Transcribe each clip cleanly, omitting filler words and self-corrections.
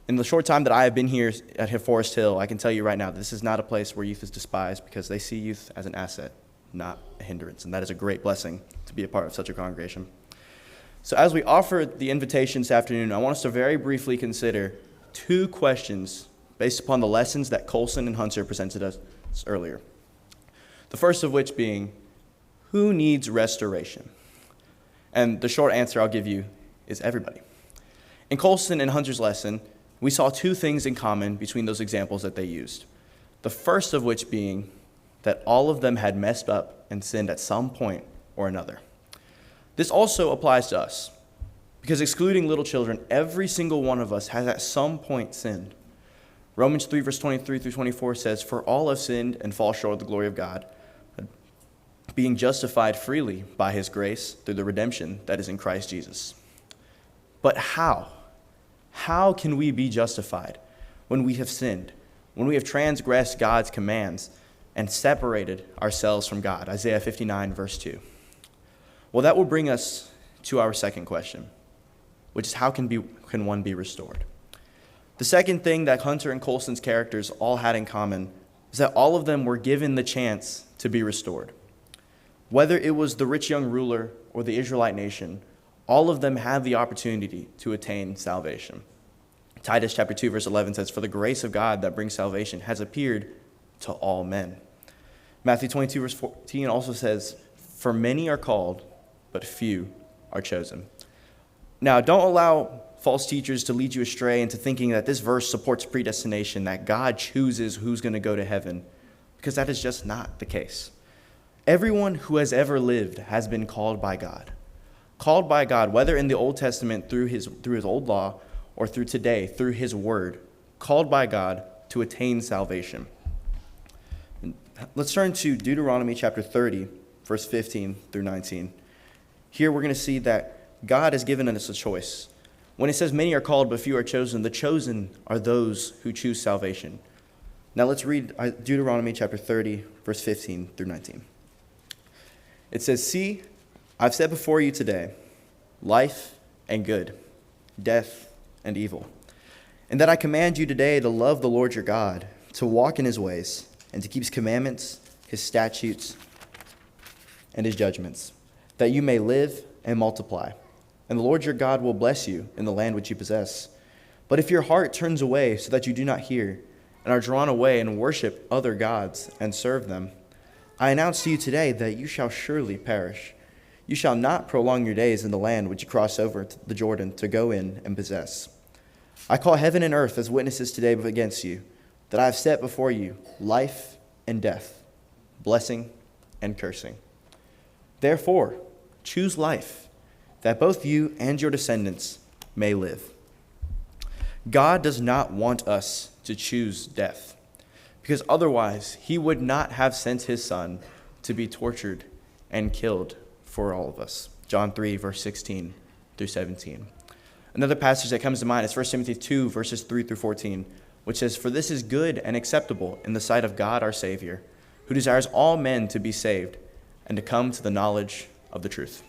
In the short time that I have been here at Forest Hill, I can tell you right now, this is not a place where youth is despised because they see youth as an asset, not a hindrance. And that is a great blessing to be a part of such a congregation. So as we offer the invitation this afternoon, I want us to very briefly consider 2 questions based upon the lessons that Colson and Hunter presented us earlier. The first of which being, who needs restoration? And the short answer I'll give you is everybody. In Colson and Hunter's lesson, we saw 2 things in common between those examples that they used. The first of which being that all of them had messed up and sinned at some point or another. This also applies to us, because excluding little children, every single one of us has at some point sinned. Romans 3, verse 23 through 24 says, "For all have sinned and fall short of the glory of God, being justified freely by his grace through the redemption that is in Christ Jesus." But how? How can we be justified when we have sinned, when we have transgressed God's commands and separated ourselves from God? Isaiah 59, verse 2. Well, that will bring us to our second question, which is how can one be restored? The second thing that Hunter and Colson's characters all had in common is that all of them were given the chance to be restored. Whether it was the rich young ruler or the Israelite nation, all of them had the opportunity to attain salvation. Titus chapter 2, verse 11 says, "For the grace of God that brings salvation has appeared to all men." Matthew 22, verse 14 also says, "For many are called, but few are chosen." Now, don't allow false teachers to lead you astray into thinking that this verse supports predestination, that God chooses who's going to go to heaven, because that is just not the case. Everyone who has ever lived has been called by God. Called by God, whether in the Old Testament through his old law or through today, through his word, called by God to attain salvation. Let's turn to Deuteronomy chapter 30, verse 15 through 19. Here we're going to see that God has given us a choice. When it says many are called but few are chosen, the chosen are those who choose salvation. Now let's read Deuteronomy chapter 30, verse 15 through 19. It says, "See, I've set before you today life and good, death and evil. And that I command you today to love the Lord your God, to walk in his ways, and to keep his commandments, his statutes, and his judgments, that you may live and multiply. And the Lord your God will bless you in the land which you possess. But if your heart turns away so that you do not hear, and are drawn away and worship other gods and serve them, I announce to you today that you shall surely perish. You shall not prolong your days in the land which you cross over the Jordan to go in and possess. I call heaven and earth as witnesses today against you, that I have set before you life and death, blessing and cursing. Therefore, choose life, that both you and your descendants may live." God does not want us to choose death, because otherwise he would not have sent his son to be tortured and killed for all of us. John 3, verse 16 through 17. Another passage that comes to mind is 1 Timothy 2, verses 3 through 14, which says, "For this is good and acceptable in the sight of God our Savior, who desires all men to be saved and to come to the knowledge of the truth."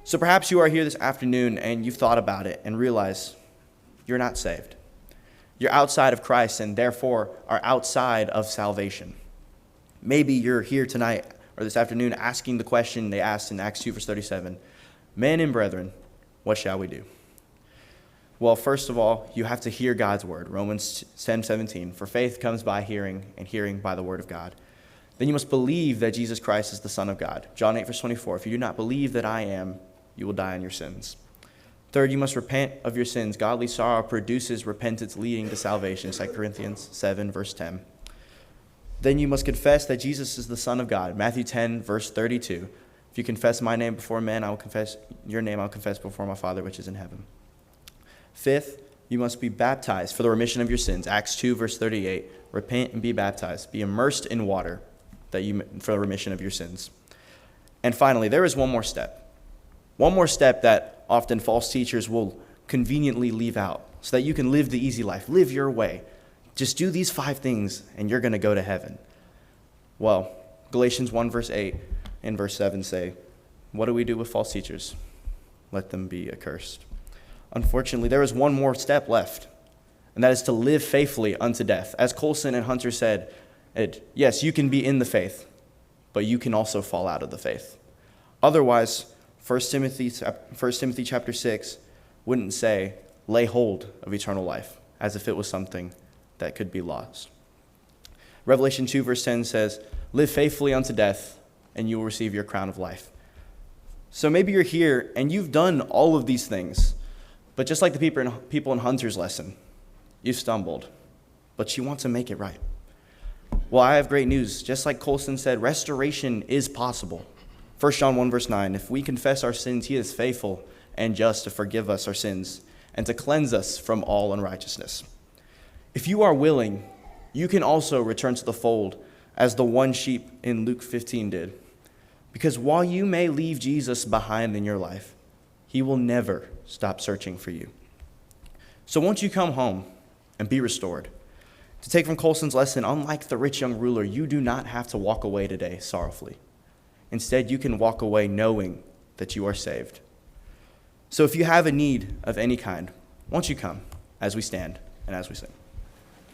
So perhaps you are here this afternoon and you've thought about it and realize you're not saved. You're outside of Christ and therefore are outside of salvation. Maybe you're here tonight or this afternoon asking the question they asked in Acts 2, verse 37, "Men and brethren, what shall we do?" Well, first of all, you have to hear God's word, Romans 10:17, "For faith comes by hearing, and hearing by the word of God." Then you must believe that Jesus Christ is the Son of God. John 8, verse 24, "If you do not believe that I am, you will die in your sins." Third, you must repent of your sins. Godly sorrow produces repentance leading to salvation, 2 Corinthians 7, verse 10. Then you must confess that Jesus is the Son of God. Matthew 10, verse 32, "If you confess my name before men, I will confess your name, I will confess before my Father which is in heaven." Fifth, you must be baptized for the remission of your sins. Acts 2, verse 38, "Repent and be baptized. Be immersed in water for the remission of your sins." And finally, there is one more step. One more step that often false teachers will conveniently leave out so that you can live the easy life, live your way. Just do these 5 things and you're going to go to heaven. Well, Galatians 1, verse 8 and verse 7 say, what do we do with false teachers? Let them be accursed. Unfortunately, there is one more step left, and that is to live faithfully unto death. As Colson and Hunter said, yes, you can be in the faith, but you can also fall out of the faith. Otherwise, 1 Timothy chapter 6 wouldn't say, lay hold of eternal life, as if it was something that could be lost. Revelation 2 verse 10 says, live faithfully unto death, and you will receive your crown of life. So maybe you're here and you've done all of these things, but just like the people in Hunter's lesson, you stumbled, but you want to make it right. Well, I have great news. Just like Colson said, restoration is possible. 1 John 1 verse 9, if we confess our sins, he is faithful and just to forgive us our sins and to cleanse us from all unrighteousness. If you are willing, you can also return to the fold as the one sheep in Luke 15 did. Because while you may leave Jesus behind in your life, he will never stop searching for you. So won't you come home and be restored? To take from Colson's lesson, unlike the rich young ruler, you do not have to walk away today sorrowfully. Instead, you can walk away knowing that you are saved. So if you have a need of any kind, won't you come as we stand and as we sing?